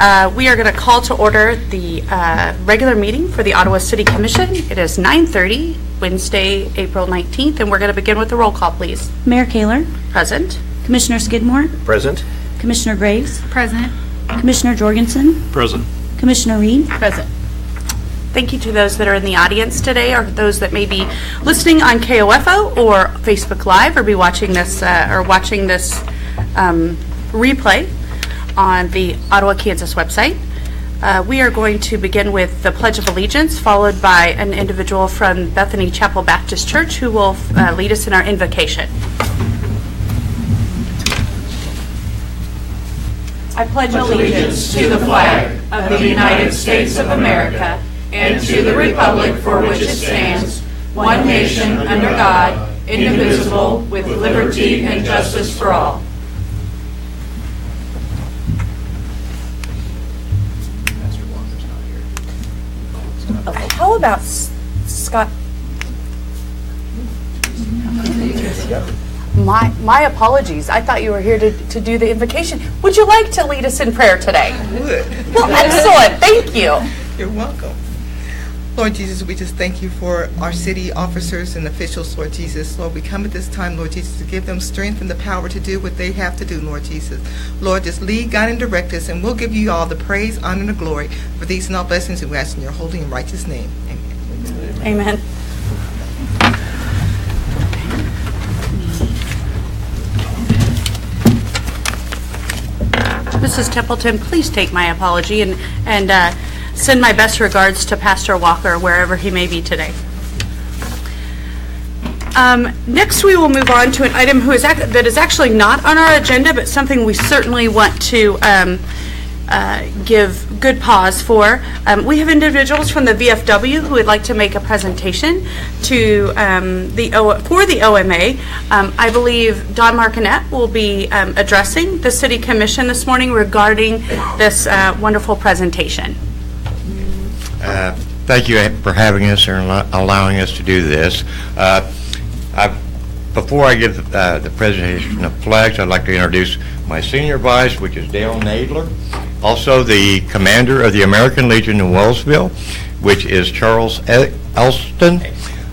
We are going to call to order the regular meeting for the Ottawa City Commission. It is 9:30, Wednesday, April 19th, and we're going to begin with the roll call, please. Mayor Kaler. Present. Commissioner Skidmore. Present. Commissioner Graves. Present. Commissioner Jorgensen. Present. Commissioner Reed. Present. Thank you to those that are in the audience today, or those that may be listening on KOFO or Facebook Live, or be watching this replay on the Ottawa, Kansas website. We are going to begin with the Pledge of Allegiance, followed by an individual from Bethany Chapel Baptist Church who will lead us in our invocation. I pledge allegiance to the flag of the United States of America and to the republic for which it stands, one nation under God, indivisible, with liberty and justice for all. Okay, how about Scott? My apologies. I thought you were here to do the invocation. Would you like to lead us in prayer today? I would. Well, excellent. Thank you. You're welcome. Lord Jesus, we just thank you for our city officers and officials, Lord Jesus. Lord, we come at this time, Lord Jesus, to give them strength and the power to do what they have to do, Lord Jesus. Lord, just lead, guide, and direct us, and we'll give you all the praise, honor, and the glory for these and all blessings, and we ask in your holy and righteous name. Amen. Amen. Mrs. Templeton, please take my apology and send my best regards to Pastor Walker wherever he may be today. Next, we will move on to an item that is actually not on our agenda, but something we certainly want to give good pause for. We have individuals from the VFW who would like to make a presentation to for the OMA. I believe Don Martinet will be addressing the City Commission this morning regarding this wonderful presentation. Thank you for having us and allowing us to do this. Before I give the presentation of flags, I'd like to introduce my senior vice, which is Dale Nadler. Also, the commander of the American Legion in Wellsville, which is Charles Elston.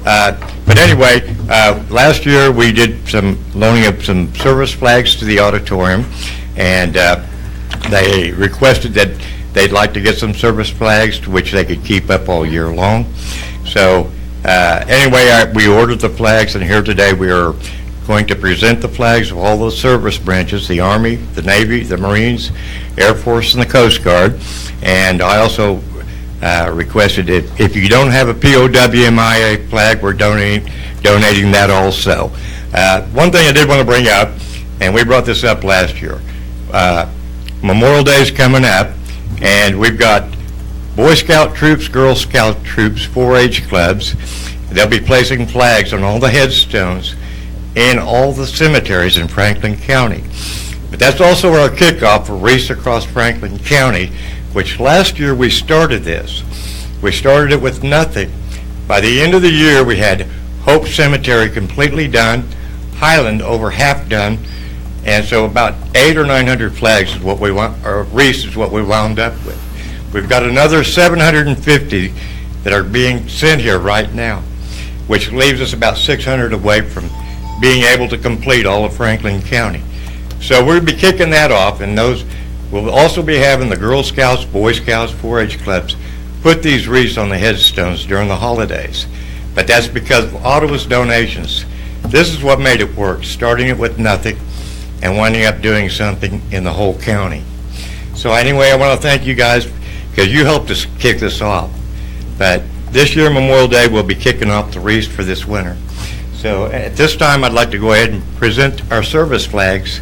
But anyway, last year we did some loaning of some service flags to the auditorium, and they requested that they'd like to get some service flags to which they could keep up all year long. So anyway, we ordered the flags, and here today we are going to present the flags of all the service branches, the Army, the Navy, the Marines, Air Force, and the Coast Guard. And I also requested if you don't have a POWMIA flag, we're donating that also. One thing I did want to bring up, and we brought this up last year, Memorial Day is coming up, and we've got Boy Scout troops, Girl Scout troops, 4-H clubs. They'll be placing flags on all the headstones in all the cemeteries in Franklin County. But that's also our kickoff for Wreaths Across Franklin County, which last year we started this. We started it with nothing. By the end of the year, we had Hope Cemetery completely done, Highland over half done, and so about 800 or 900 flags is what we want, or wreaths is what we wound up with. We've got another 750 that are being sent here right now, which leaves us about 600 away from being able to complete all of Franklin County. So we'll be kicking that off, and those we'll also be having the Girl Scouts, Boy Scouts, 4-H clubs put these wreaths on the headstones during the holidays. But that's because of Ottawa's donations. This is what made it work, starting it with nothing and winding up doing something in the whole county. So anyway, I want to thank you guys because you helped us kick this off. But this year, Memorial Day, we'll be kicking off the wreaths for this winter. So at this time, I'd like to go ahead and present our service flags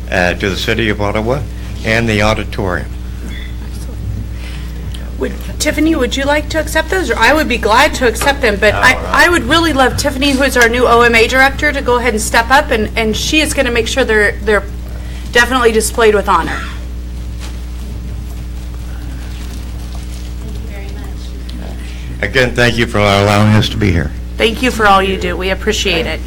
to the City of Ottawa and the auditorium. Tiffany, would you like to accept those? Or I would be glad to accept them, but I would really love Tiffany, who is our new OMA director, to go ahead and step up, and she is going to make sure they're definitely displayed with honor. Thank you very much. Again, thank you for allowing us to be here. Thank you for all you do. We appreciate it.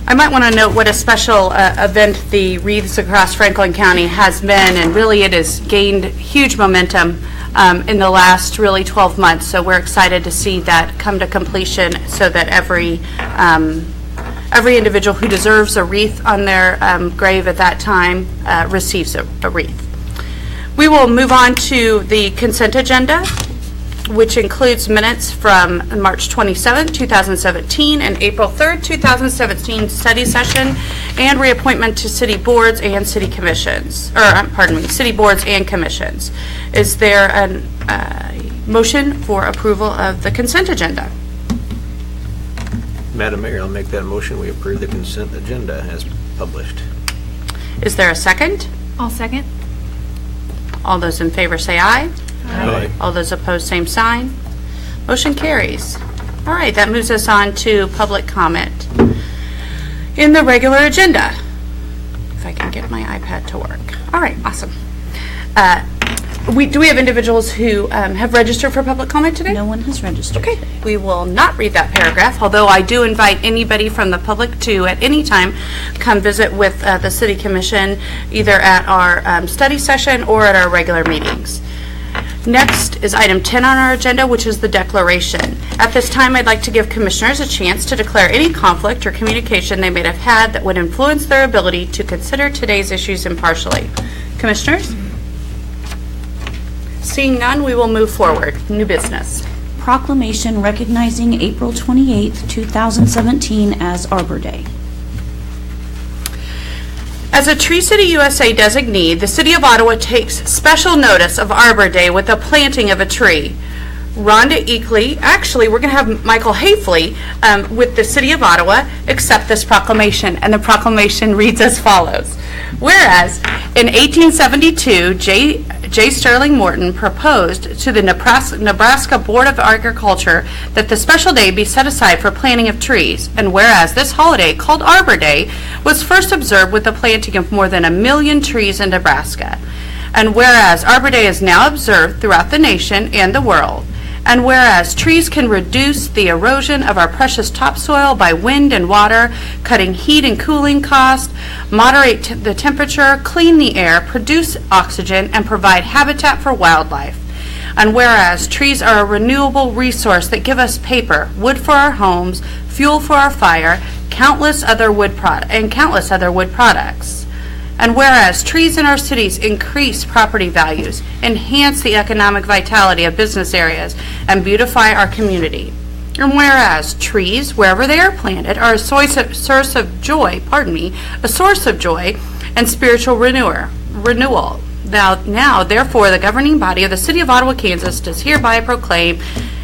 I might want to note what a special event the Wreaths Across Franklin County has been, and really it has gained huge momentum in the last really 12 months. So we're excited to see that come to completion so that every individual who deserves a wreath on their grave at that time receives a wreath. We will move on to the consent agenda, which includes minutes from March 27, 2017, and April 3, 2017 study session, and reappointment to city boards and city commissions, city boards and commissions. Is there a motion for approval of the consent agenda? Madam Mayor, I'll make that motion. We approve the consent agenda as published. Is there a second? I'll second. All those in favor say aye. Aye. All those opposed, same sign. Motion carries. All right, that moves us on to public comment. In the regular agenda, if I can get my iPad to work. All right, awesome. Do we have individuals who have registered for public comment today? No one has registered. Okay, we will not read that paragraph, although I do invite anybody from the public to, at any time, come visit with the City Commission, either at our study session or at our regular meetings. Next is item 10 on our agenda, which is the declaration. At this time, I'd like to give commissioners a chance to declare any conflict or communication they may have had that would influence their ability to consider today's issues impartially. Commissioners? Seeing none, we will move forward. New business. Proclamation recognizing April 28, 2017 as Arbor Day. As a Tree City USA designee, the City of Ottawa takes special notice of Arbor Day with the planting of a tree. Rhonda Eakley, actually, we're going to have Michael Hafley with the City of Ottawa accept this proclamation, and the proclamation reads as follows. Whereas, in 1872, J. Sterling Morton proposed to the Nebraska Board of Agriculture that the special day be set aside for planting of trees, and whereas this holiday, called Arbor Day, was first observed with the planting of more than 1 million trees in Nebraska, and whereas Arbor Day is now observed throughout the nation and the world, and whereas trees can reduce the erosion of our precious topsoil by wind and water, cutting heat and cooling costs, moderate the temperature, clean the air, produce oxygen, and provide habitat for wildlife. And whereas trees are a renewable resource that give us paper, wood for our homes, fuel for our fire, countless other wood products. And whereas trees in our cities increase property values, enhance the economic vitality of business areas, and beautify our community. And whereas trees, wherever they are planted, are a source of joy and spiritual renewal. Now, therefore, the governing body of the City of Ottawa, Kansas, does hereby proclaim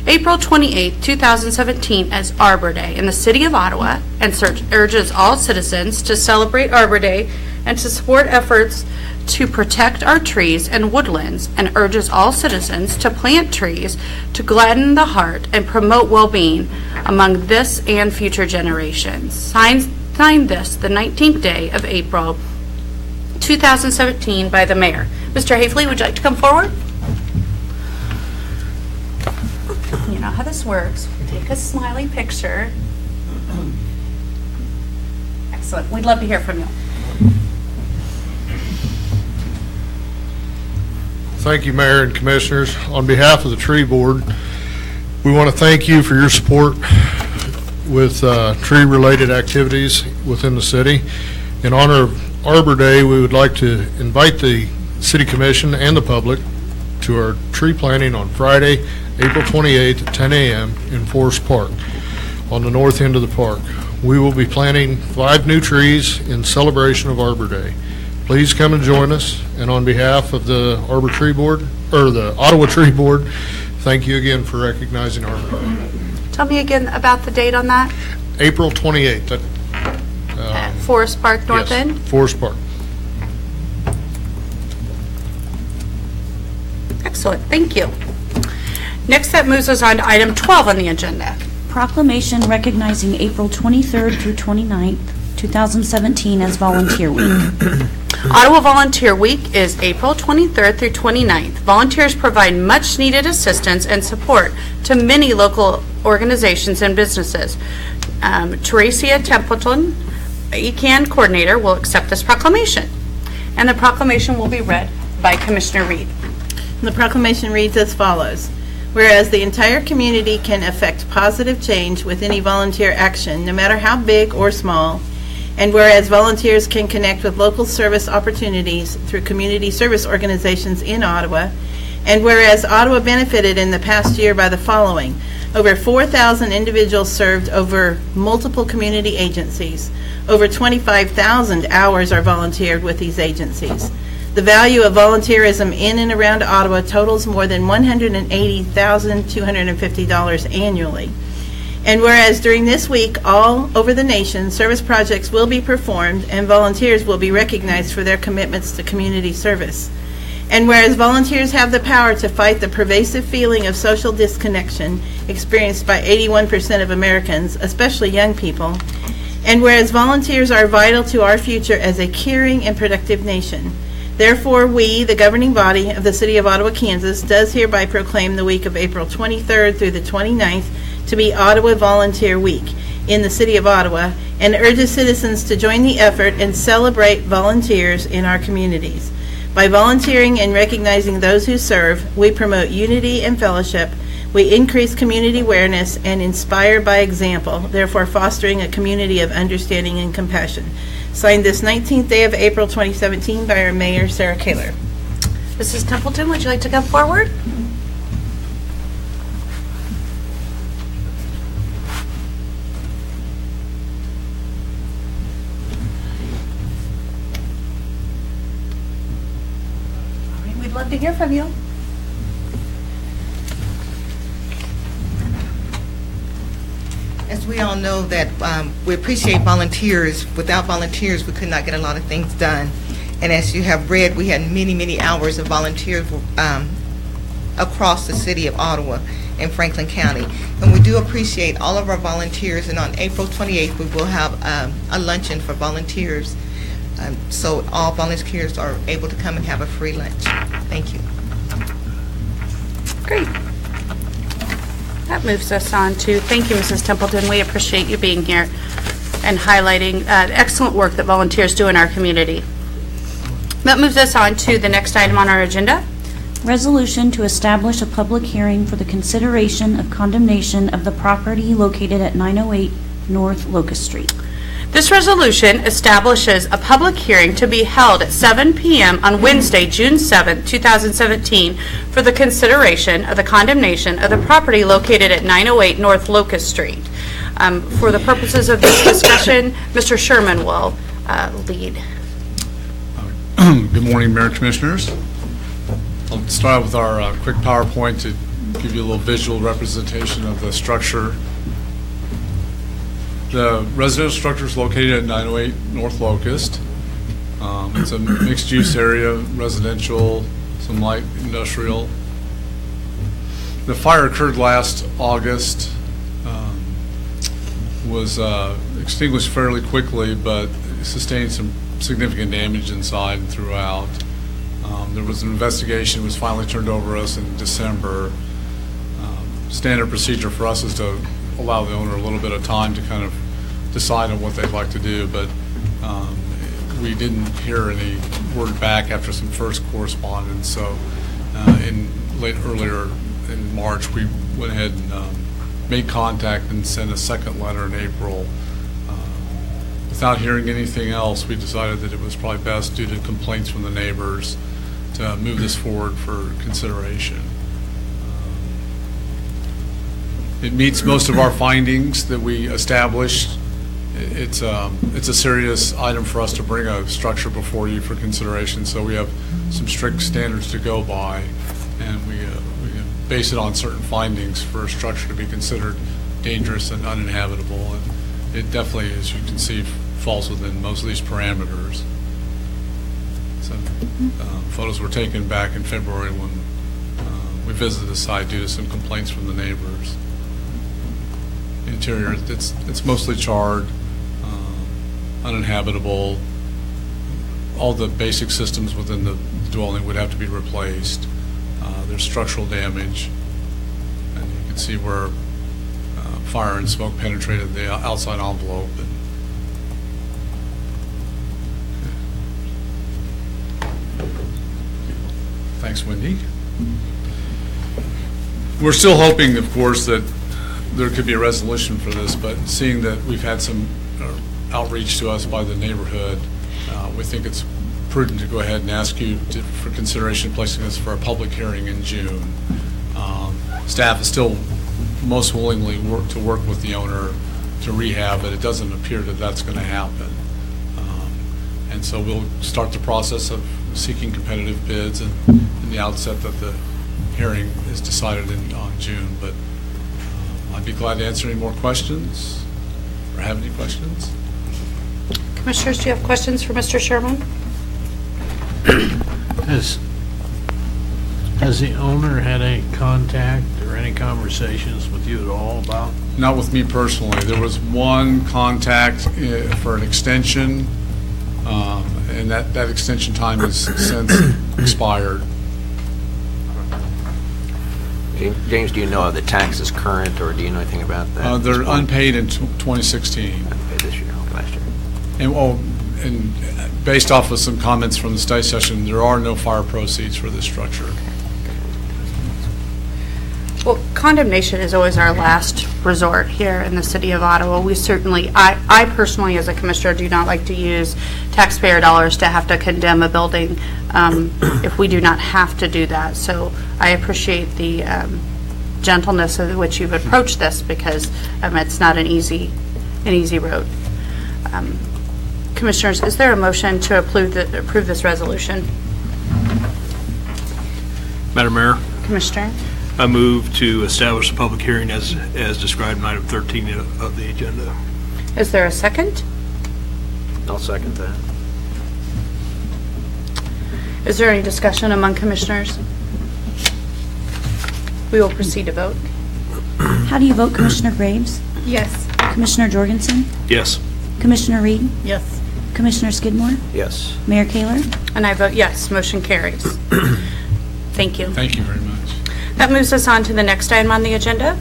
April 28, 2017 as Arbor Day in the City of Ottawa, and urges all citizens to celebrate Arbor Day and to support efforts to protect our trees and woodlands, and urges all citizens to plant trees to gladden the heart and promote well-being among this and future generations. Signed this the 19th day of April 2017 by the mayor. Mr. Hafley, would you like to come forward? You know how this works. Take a smiley picture. Excellent. We'd love to hear from you. Thank you, Mayor and Commissioners. On behalf of the Tree Board, we want to thank you for your support with tree-related activities within the city. In honor of Arbor Day, we would like to invite the City Commission and the public to our tree planting on Friday, April 28th at 10 a.m. in Forest Park on the north end of the park. We will be planting 5 new trees in celebration of Arbor Day. Please come and join us, and on behalf of the the Ottawa Tree Board, thank you again for recognizing Arbor Day. Tell me again about the date on that. April 28th At Forest Park North yes, End? Forest Park. Excellent, thank you. Next, that moves us on to item 12 on the agenda. Proclamation recognizing April 23rd through 29th, 2017 as Volunteer Week. Ottawa Volunteer Week is April 23rd through 29th. Volunteers provide much-needed assistance and support to many local organizations and businesses. Teresia Templeton, ECAN coordinator will accept this proclamation. And the proclamation will be read by Commissioner Reed. The proclamation reads as follows. Whereas the entire community can affect positive change with any volunteer action, no matter how big or small, and whereas volunteers can connect with local service opportunities through community service organizations in Ottawa, and whereas Ottawa benefited in the past year by the following. Over 4,000 individuals served over multiple community agencies. Over 25,000 hours are volunteered with these agencies. The value of volunteerism in and around Ottawa totals more than $180,250 annually. And whereas during this week, all over the nation, service projects will be performed and volunteers will be recognized for their commitments to community service. And whereas volunteers have the power to fight the pervasive feeling of social disconnection experienced by 81% of Americans, especially young people, and whereas volunteers are vital to our future as a caring and productive nation, therefore, we, the governing body of the City of Ottawa, Kansas, does hereby proclaim the week of April 23rd through the 29th to be Ottawa Volunteer Week in the City of Ottawa, and urges citizens to join the effort and celebrate volunteers in our communities. By volunteering and recognizing those who serve, we promote unity and fellowship, we increase community awareness, and inspire by example, therefore fostering a community of understanding and compassion. Signed this 19th day of April 2017 by our Mayor, Sarah Kaler. Mrs. Templeton, would you like to come forward? All right, we'd love to hear from you. As we all know that we appreciate volunteers. Without volunteers, we could not get a lot of things done. And as you have read, we had many, many hours of volunteers across the city of Ottawa and Franklin County. And we do appreciate all of our volunteers. And on April 28th, we will have a luncheon for volunteers. So all volunteers are able to come and have a free lunch. Thank you. Great. That moves us on to, thank you, Mrs. Templeton. We appreciate you being here and highlighting excellent work that volunteers do in our community. That moves us on to the next item on our agenda. Resolution to establish a public hearing for the consideration of condemnation of the property located at 908 North Locust Street. This resolution establishes a public hearing to be held at 7 p.m. on Wednesday, June 7, 2017, for the consideration of the condemnation of the property located at 908 North Locust Street. For the purposes of this discussion, Mr. Sherman will lead. Good morning, Mayor and Commissioners. I'll start with our quick PowerPoint to give you a little visual representation of the structure. The residential structure is located at 908 North Locust. It's a mixed-use area, residential, some light industrial. The fire occurred last August, was extinguished fairly quickly, but sustained some significant damage inside and throughout. There was an investigation, was finally turned over to us in December. Standard procedure for us is to allow the owner a little bit of time to kind of decide on what they'd like to do, but we didn't hear any word back after some first correspondence. So earlier in March, we went ahead and made contact and sent a second letter in April. Without hearing anything else, we decided that it was probably best, due to complaints from the neighbors, to move this forward for consideration. It meets most of our findings that we established. It's a serious item for us to bring a structure before you for consideration, so we have some strict standards to go by, and we base it on certain findings for a structure to be considered dangerous and uninhabitable, and it definitely, as you can see, falls within most of these parameters. So photos were taken back in February when we visited the site due to some complaints from the neighbors. Interior, it's mostly charred, uninhabitable. All the basic systems within the dwelling would have to be replaced. There's structural damage, and you can see where fire and smoke penetrated the outside envelope. And Thanks, Wendy. We're still hoping, of course, that there could be a resolution for this, but seeing that we've had some outreach to us by the neighborhood, we think it's prudent to go ahead and ask you for consideration of placing this for a public hearing in June. Staff is still most willingly to work with the owner to rehab it. It doesn't appear that that's going to happen. And so we'll start the process of seeking competitive bids and in the outset that the hearing is decided on June. But I'd be glad to answer any more questions or have any questions. Commissioners, do you have questions for Mr. Sherman? Has the owner had any contact or any conversations with you at all about? Not with me personally. There was one contact for an extension, and that extension time has since expired. James, do you know the tax is current, or do you know anything about that? They're unpaid in 2016. Unpaid this year, last year. And based off of some comments from the study session, there are no fire proceeds for this structure. Well, condemnation is always our last resort here in the city of Ottawa. We certainly, I personally as a commissioner do not like to use taxpayer dollars to have to condemn a building if we do not have to do that. So I appreciate the gentleness with which you've approached this, because it's not an easy road. Commissioners, is there a motion to approve this resolution? Madam Mayor, Commissioner? I move to establish a public hearing as described in item 13 of the agenda. Is there a second? I'll second that. Is there any discussion among commissioners? We will proceed to vote. How do you vote, Commissioner Graves? Yes. Commissioner Jorgensen? Yes. Commissioner Reed? Yes. Commissioner Skidmore? Yes. Mayor Kaler? And I vote yes, motion carries. Thank you. Thank you very much. That moves us on to the next item on the agenda.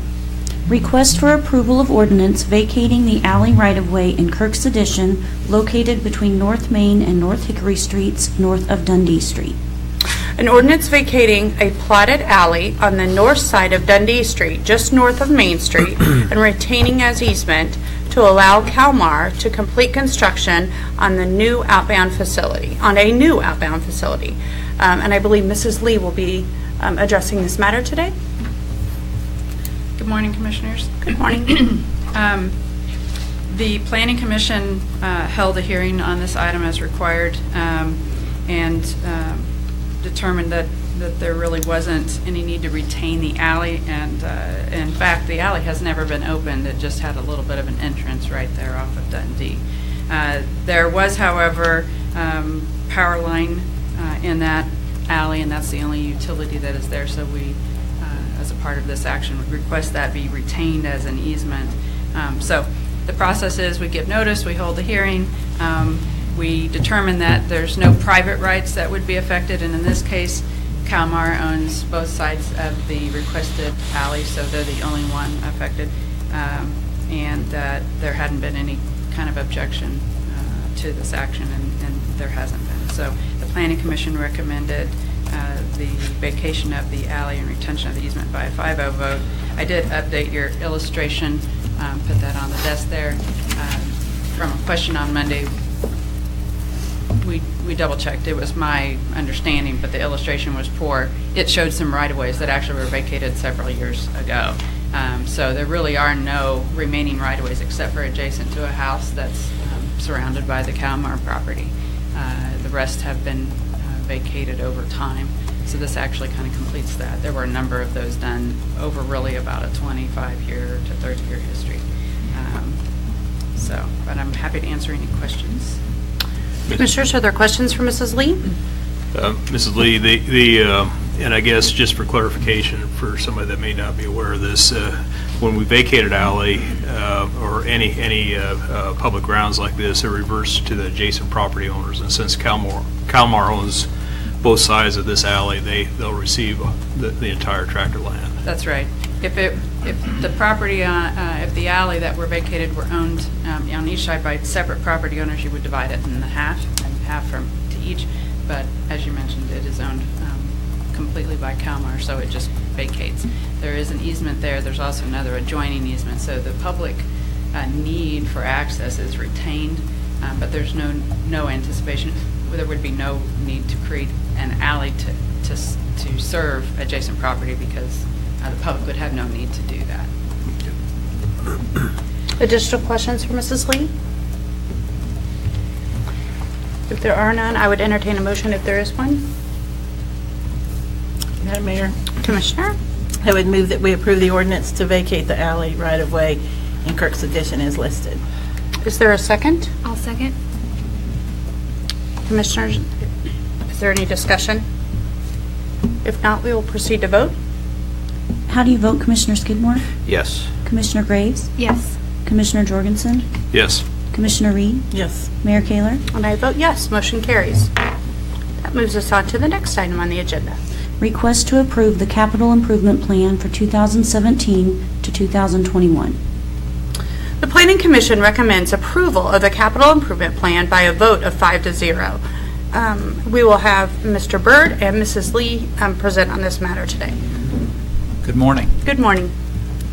Request for approval of ordinance vacating the alley right-of-way in Kirk's Addition located between North Main and North Hickory Streets, north of Dundee Street. An ordinance vacating a platted alley on the north side of Dundee Street, just north of Main Street, and retaining as easement to allow Calmar to complete construction on a new outbound facility. And I believe Mrs. Lee will be addressing this matter today. Good morning, Commissioners. Good morning. The Planning Commission held a hearing on this item as required and determined that there really wasn't any need to retain the alley, and in fact, the alley has never been opened. It just had a little bit of an entrance right there off of Dundee. There was, however, power line in that alley, and that's the only utility that is there, so we, as a part of this action, would request that be retained as an easement. So the process is we give notice, we hold the hearing, we determine that there's no private rights that would be affected, and in this case, Calmar owns both sides of the requested alley, so they're the only one affected, and that there hadn't been any kind of objection to this action, and there hasn't been. So the Planning Commission recommended the vacation of the alley and retention of the easement by a 5-0 vote. I did update your illustration, put that on the desk there. From a question on Monday, we double-checked. It was my understanding, but the illustration was poor. It showed some right-of-ways that actually were vacated several years ago. So there really are no remaining right-of-ways except for adjacent to a house that's surrounded by the Calmar property. The rest have been vacated over time. So this actually kind of completes that. There were a number of those done over really about a 25-year to 30-year history. But I'm happy to answer any questions. Commissioners, are there questions for Mrs. Lee? Mrs. Lee, and I guess just for clarification for somebody that may not be aware of this, when we vacate an alley or any public grounds like this, it reverts to the adjacent property owners. And since Calmar owns both sides of this alley, they'll receive the entire tract of land. That's right. If the property, if the alley that were vacated were owned on each side by separate property owners, you would divide it in half, and half to each. But as you mentioned, it is owned completely by Calmar, so it just vacates. There is an easement there. There's also another adjoining easement, so the public need for access is retained, but there's no anticipation. There would be no need to create an alley to serve adjacent property because the public would have no need to do that. Additional questions for Mrs. Lee? If there are none, I would entertain a motion if there is one. Madam Mayor, Commissioner? I would move that we approve the ordinance to vacate the alley right-of-way in Kirk's Addition as listed. Is there a second? I'll second. Commissioners, is there any discussion? If not, we will proceed to vote. How do you vote, Commissioner Skidmore? Yes. Commissioner Graves? Yes. Commissioner Jorgensen? Yes. Commissioner Reed? Yes. Mayor Kayler? And I vote yes, motion carries. That moves us on to the next item on the agenda. Request to approve the capital improvement plan for 2017 to 2021. The Planning Commission recommends approval of the capital improvement plan by a vote of 5-0. We will have Mr. Byrd and Mrs. Lee present on this matter today. Good morning. Good morning.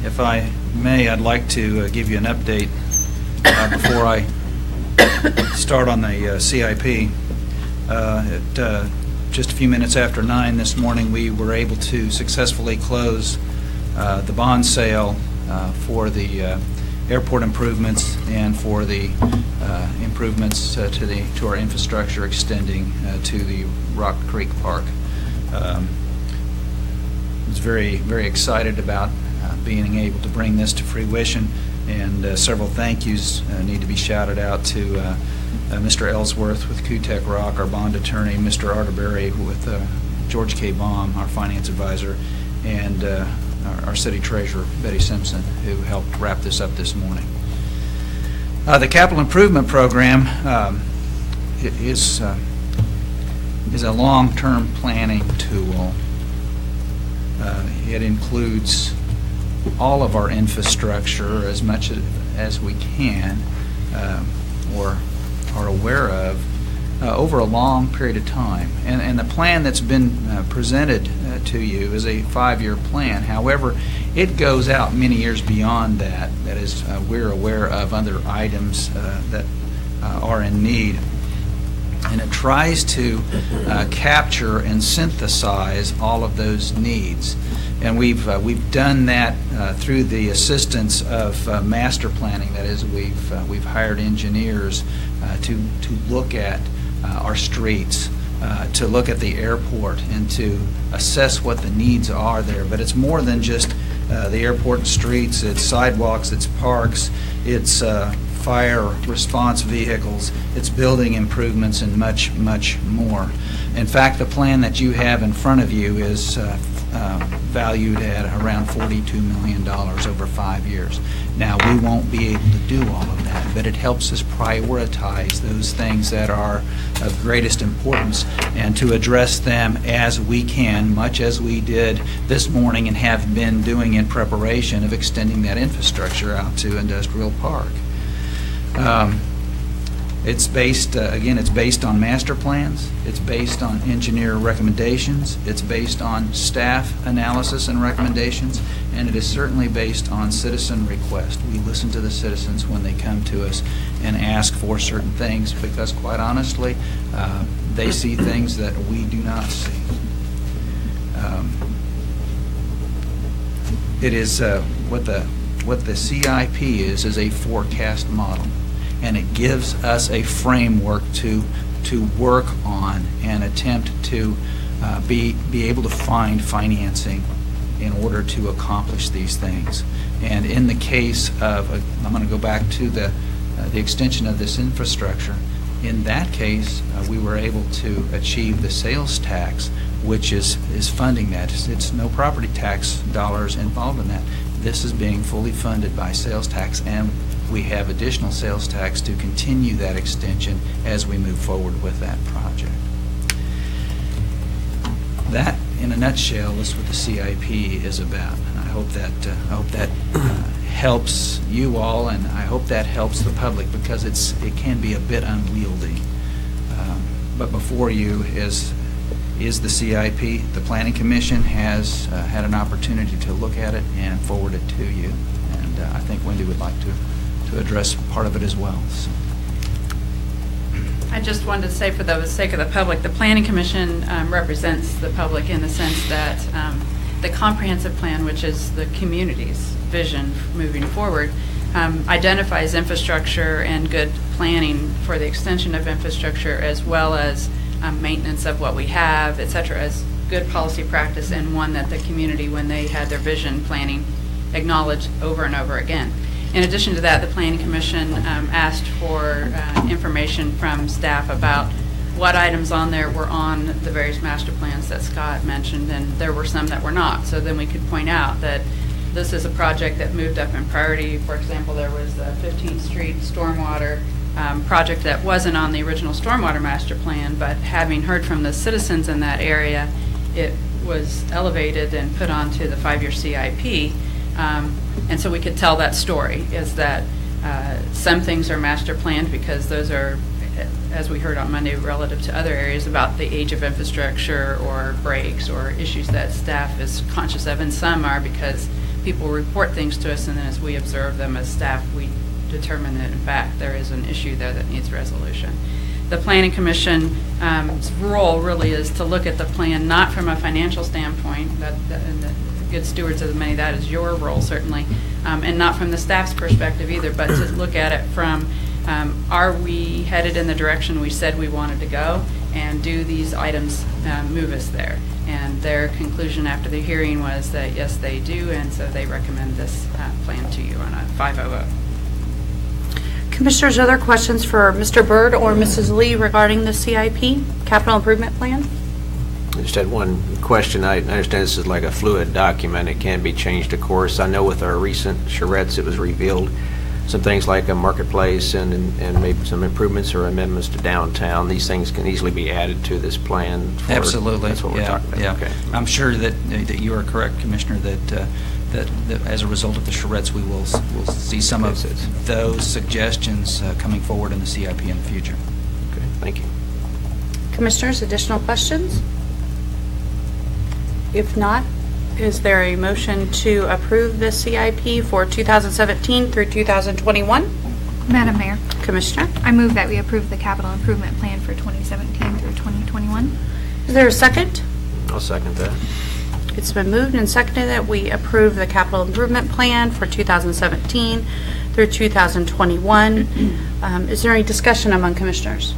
If I may, I'd like to give you an update before I start on the CIP. At just a few minutes after 9 this morning, we were able to successfully close the bond sale for the airport improvements and for the improvements to our infrastructure extending to the Rock Creek Park. I was very excited about being able to bring this to fruition, and several thank yous need to be shouted out to Mr. Ellsworth with Kutek Rock, our bond attorney, Mr. Arterberry with George K. Baum, our finance advisor, and our city treasurer, Betty Simpson, who helped wrap this up this morning. The capital improvement program is a long-term planning tool. It includes all of our infrastructure as much as we can or are aware of over a long period of time. And the plan that's been presented to you is a 5-year plan. However, it goes out many years beyond that. That is, we're aware of other items that are in need. And it tries to capture and synthesize all of those needs. And we've done that through the assistance of master planning. That is, we've hired engineers to look at our streets, to look at the airport, and to assess what the needs are there. But it's more than just the airport and streets. It's sidewalks, it's parks, it's fire response vehicles, it's building improvements, and much more. In fact, the plan that you have in front of you is valued at around $42 million over 5 years. Now, we won't be able to do all of that, but it helps us prioritize those things that are of greatest importance and to address them as we can, much as we did this morning and have been doing in preparation of extending that infrastructure out to Industrial Park. It's based, again, it's based on master plans, it's based on engineer recommendations, it's based on staff analysis and recommendations, and it is certainly based on citizen request. We listen to the citizens when they come to us and ask for certain things because, quite honestly, they see things that we do not see. It is what the CIP is a forecast model. And it gives us a framework to work on and attempt to be able to find financing in order to accomplish these things. And in the case of, I'm going to go back to the extension of this infrastructure. In that case, we were able to achieve the sales tax, which is funding that. It's no property tax dollars involved in that. This is being fully funded by sales tax, and we have additional sales tax to continue that extension as we move forward with that project. That, in a nutshell, is what the CIP is about. And I hope that helps you all, and I hope that helps the public because it can be a bit unwieldy. But before you is is the CIP. The Planning Commission has had an opportunity to look at it and forward it to you, and I think Wendy would like to address part of it as well. So. I just wanted to say, for the sake of the public, the Planning Commission represents the public in the sense that the comprehensive plan, which is the community's vision moving forward, identifies infrastructure and good planning for the extension of infrastructure, as well as maintenance of what we have, et cetera, as good policy practice, and one that the community, when they had their vision planning, acknowledged over and over again. In addition to that, the Planning Commission asked for information from staff about what items on there were on the various master plans that Scott mentioned, and there were some that were not. So then we could point out that this is a project that moved up in priority. For example, there was the 15th Street stormwater project that wasn't on the original stormwater master plan, but having heard from the citizens in that area, it was elevated and put onto the 5-year CIP. And so we could tell that story, is that some things are master planned because those are, as we heard on Monday, relative to other areas about the age of infrastructure or breaks or issues that staff is conscious of, and some are because people report things to us, and then as we observe them as staff, we determine that in fact there is an issue there that needs resolution. The Planning Commission's role really is to look at the plan not from a financial standpoint, and the good stewards of the money, that is your role certainly, and not from the staff's perspective either, but to look at it from are we headed in the direction we said we wanted to go, and do these items move us there? And their conclusion after the hearing was that yes, they do, and so they recommend this plan to you on a 5-0. Commissioners, other questions for Mr. Byrd or Mrs. Lee regarding the CIP, capital improvement plan? I just had one question. I understand this is like a fluid document. It can be changed, of course. I know with our recent charrettes, it was revealed some things like a marketplace and maybe some improvements or amendments to downtown. These things can easily be added to this plan. Absolutely. That's what we're talking about. Yeah. Okay. I'm sure that you are correct, Commissioner, that as a result of the charrettes, we'll see some of those suggestions coming forward in the CIP in the future. Okay, thank you. Commissioners, additional questions? If not, is there a motion to approve the CIP for 2017 through 2021? Madam Mayor, Commissioner, I move that we approve the capital improvement plan for 2017 through 2021. is there a second? I'll second that. It's been moved and seconded that we approve the capital improvement plan for 2017 through 2021. Is there any discussion among commissioners?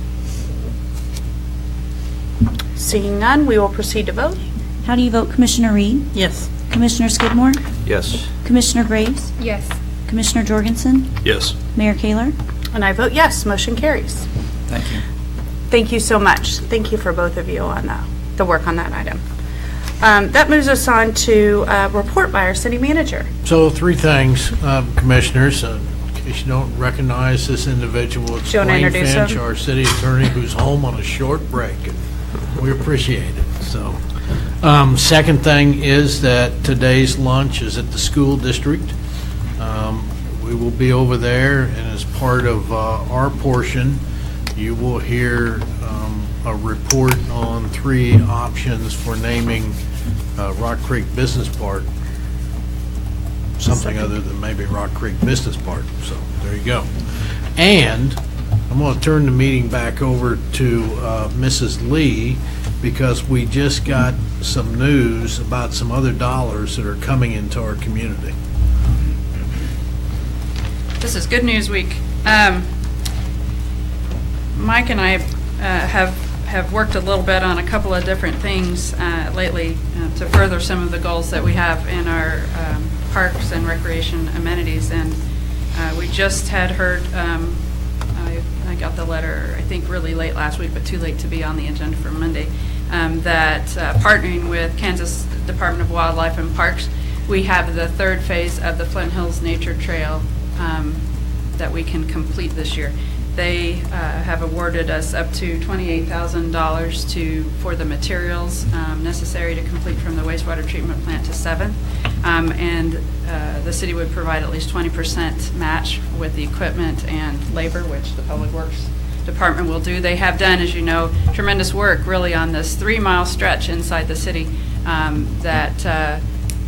Seeing none, we will proceed to vote. How do you vote, Commissioner Reed? Yes. Commissioner Skidmore? Yes. Commissioner Graves? Yes. Commissioner Jorgensen? Yes. Mayor Kaler? And I vote yes, motion carries. Thank you. Thank you so much. Thank you for both of you on the work on that item. That moves us on to a report by our city manager. So 3 things, Commissioners. In case you don't recognize this individual, it's Do you wanna Dwayne introduce Finch, him? our city attorney, who's home on a short break. And we appreciate it. So, second thing is that today's lunch is at the school district. We will be over there, and as part of our portion, you will hear a report on 3 options for naming Rock Creek Business Park something other than maybe Rock Creek Business Park. So there you go. And I'm going to turn the meeting back over to Mrs. Lee, because we just got some news about some other dollars that are coming into our community. This is Good News Week. Mike and I have worked a little bit on a couple of different things lately to further some of the goals that we have in our parks and recreation amenities. And we just had heard, I got the letter, I think really late last week, but too late to be on the agenda for Monday, that partnering with Kansas Department of Wildlife and Parks, we have the 3rd phase of the Flint Hills Nature Trail that we can complete this year. They have awarded us up to $28,000 for the materials necessary to complete from the wastewater treatment plant to 7th. And the city would provide at least 20% match with the equipment and labor, which the Public Works department will do. They have done, as you know, tremendous work really on this 3-mile stretch inside the city that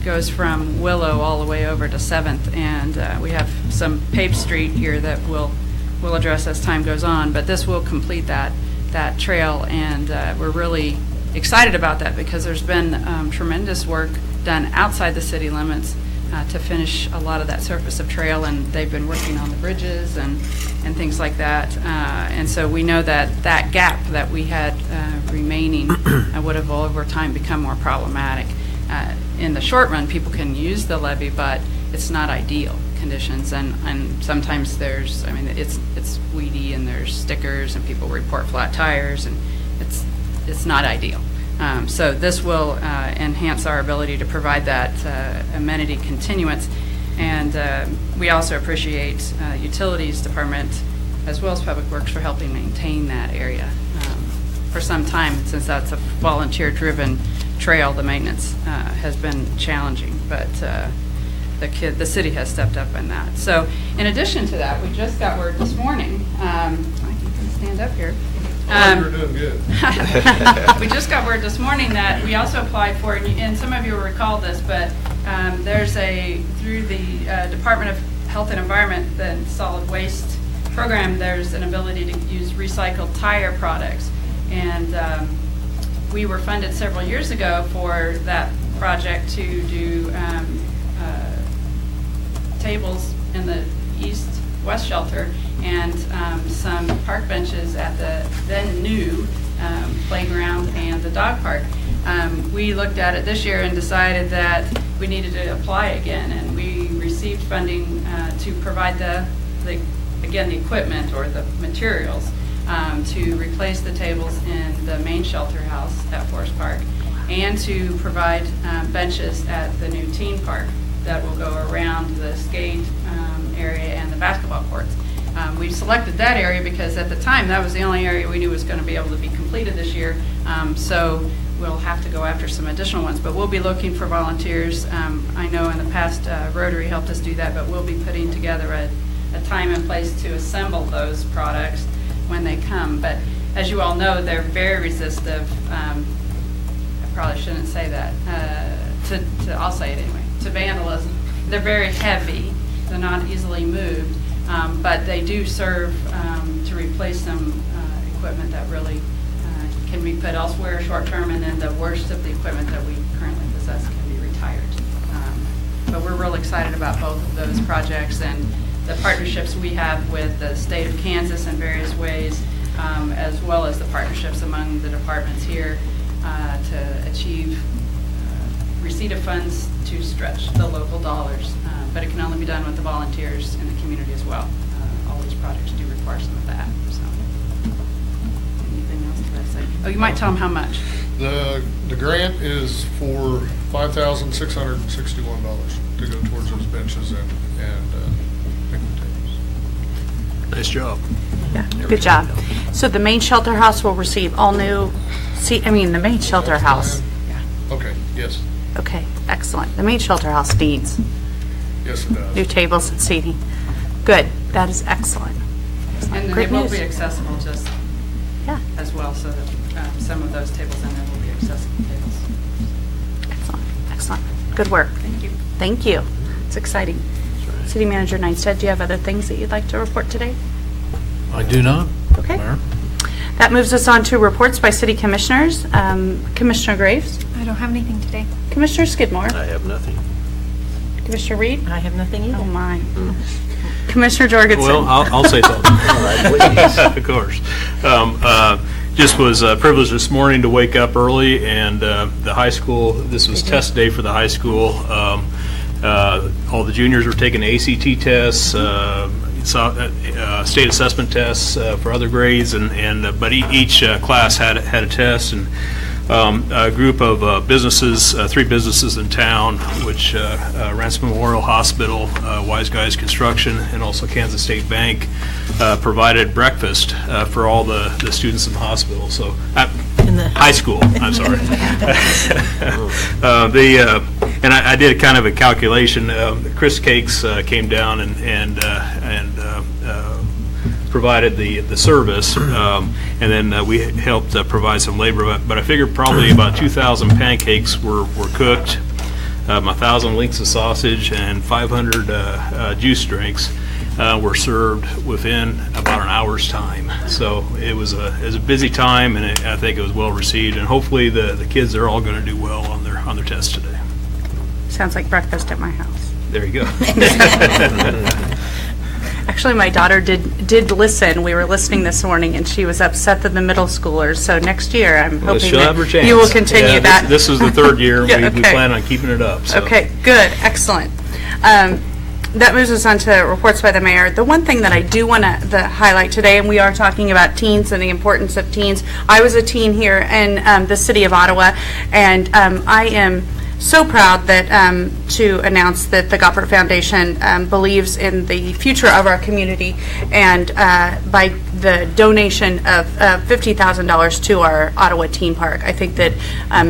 goes from Willow all the way over to 7th, and we have some paved street here that we'll address as time goes on, but this will complete that trail, and we're really excited about that because there's been tremendous work done outside the city limits to finish a lot of that surface of trail, and they've been working on the bridges and things like that. And so we know that gap that we had remaining would have over time become more problematic. In the short run, people can use the levee, but it's not ideal conditions, and sometimes there's, it's weedy, and there's stickers, and people report flat tires, and it's not ideal. So this will enhance our ability to provide that amenity continuance, and we also appreciate Utilities Department as well as Public Works for helping maintain that area. For some time, since that's a volunteer-driven trail, the maintenance has been challenging, but the city has stepped up in that. So in addition to that, we just got word this morning, I can stand up here. You're doing good. We just got word this morning that we also applied for, and some of you will recall this, but there's through the Department of Health and Environment, the solid waste program, there's an ability to use recycled tire products. And we were funded several years ago for that project to do tables in the east-west shelter and some park benches at the then new playground and the dog park. We looked at it this year and decided that we needed to apply again, and we received funding to provide the equipment or the materials to replace the tables in the main shelter house at Forest Park, and to provide benches at the new teen park that will go around the skate area and the basketball courts. We selected that area because at the time that was the only area we knew was going to be able to be completed this year, so we'll have to go after some additional ones, but we'll be looking for volunteers. I know in the past Rotary helped us do that, but we'll be putting together a time and place to assemble those products when they come. But as you all know, they're very resistive. I probably shouldn't say that. I'll say it anyway. To vandalism. They're very heavy. They're not easily moved, but they do serve to replace some equipment that really can be put elsewhere short term, and then the worst of the equipment that we currently possess can be retired. But we're real excited about both of those projects and the partnerships we have with the state of Kansas in various ways, as well as the partnerships among the departments here to achieve receipt of funds to stretch the local dollars. But it can only be done with the volunteers in the community as well. All these projects do require some of that. So, anything else that I say? Oh, you might tell them how much. The grant is for $5,661 to go towards those benches and picnic tables. Nice job. Yeah, good job. So the main shelter house will receive all new, the main shelter house. Okay, yes. Okay, excellent. The main shelter house needs Yes, it does. new tables and seating. Good, that is excellent. And Great they will news. be accessible just as well, so that some of those tables in there will be accessible tables. Excellent, excellent. Good work. Thank you. Thank you. It's exciting. City Manager Neinstead, do you have other things that you'd like to report today? I do not. Okay. Mayor. That moves us on to reports by city commissioners. Commissioner Graves, I don't have anything today. Commissioner Skidmore, I have nothing. Commissioner Reed. I have nothing either. Oh, my. Commissioner Jorgensen. Well, I'll say something. All right, please. Of course. Just was privileged this morning to wake up early, and the high school, this was test day for the high school. All the juniors were taking ACT tests, state assessment tests for other grades, but each class had a test, and a group of businesses, 3 businesses in town, which Ransom Memorial Hospital, Wise Guys Construction, and also Kansas State Bank, provided breakfast for all the students in the hospital. So, high school, I'm sorry. And I did kind of a calculation. Chris Cakes came down and provided the service, and then we helped provide some labor. But I figured probably about 2,000 pancakes were cooked, 1,000 links of sausage, and 500 juice drinks were served within about an hour's time. So it was a busy time, and I think it was well received. And hopefully the kids are all going to do well on their test today. Sounds like breakfast at my house. There you go. Actually, my daughter did listen. We were listening this morning, and she was upset that the middle schoolers. So next year, I'm Well, hoping she'll have her that chance. you will continue Yeah, that. This is the third year. Yeah, We okay. plan on keeping it up. So. Okay, good, excellent. That moves us on to reports by the mayor. The one thing that I do want to highlight today, and we are talking about teens and the importance of teens. I was a teen here in the city of Ottawa, and I am so proud that to announce that the Goppert Foundation believes in the future of our community, and by the donation of $50,000 to our Ottawa Teen Park. I think that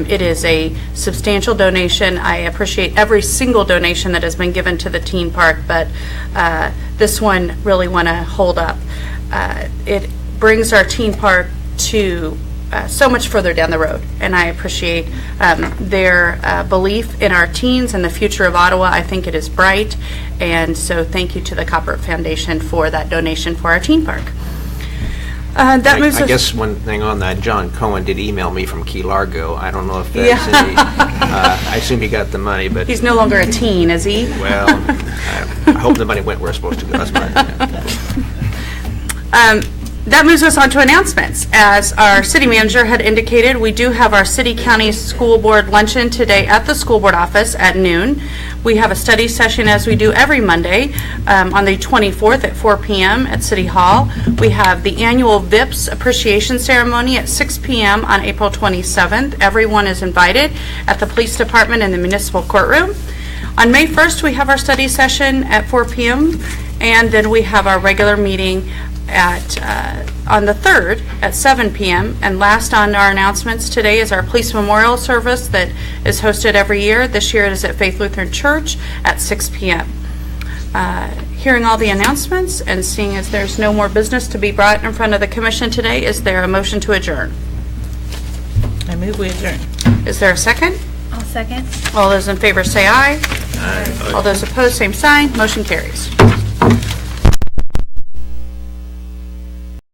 it is a substantial donation. I appreciate every single donation that has been given to the Teen Park, but this one really want to hold up. It brings our Teen Park to so much further down the road, and I appreciate their belief in our teens and the future of Ottawa. I think it is bright, and so thank you to the Goppert Foundation for that donation for our teen park. That moves I us. guess one thing on that, John Cohen did email me from Key Largo. I don't know if that's Yeah. any, I assume he got the money, but, He's no longer a teen, is he? well, I hope the money went where it's supposed to go. That's my, That moves us on to announcements. As our city manager had indicated, we do have our city-county school board luncheon today at the school board office at noon. We have a study session, as we do every Monday, on the 24th at 4 p.m. at City Hall. We have the annual VIPS appreciation ceremony at 6 p.m. on April 27th. Everyone is invited at the police department in the municipal courtroom. On May 1st, we have our study session at 4 p.m., and then we have our regular meeting on the 3rd at 7 p.m. And last on our announcements today is our police memorial service that is hosted every year. This year it is at Faith Lutheran Church at 6 p.m. Hearing all the announcements and seeing as there's no more business to be brought in front of the commission today, is there a motion to adjourn? I move we adjourn. Is there a second? I'll second. All those in favor say aye. All those opposed, same sign. Motion carries.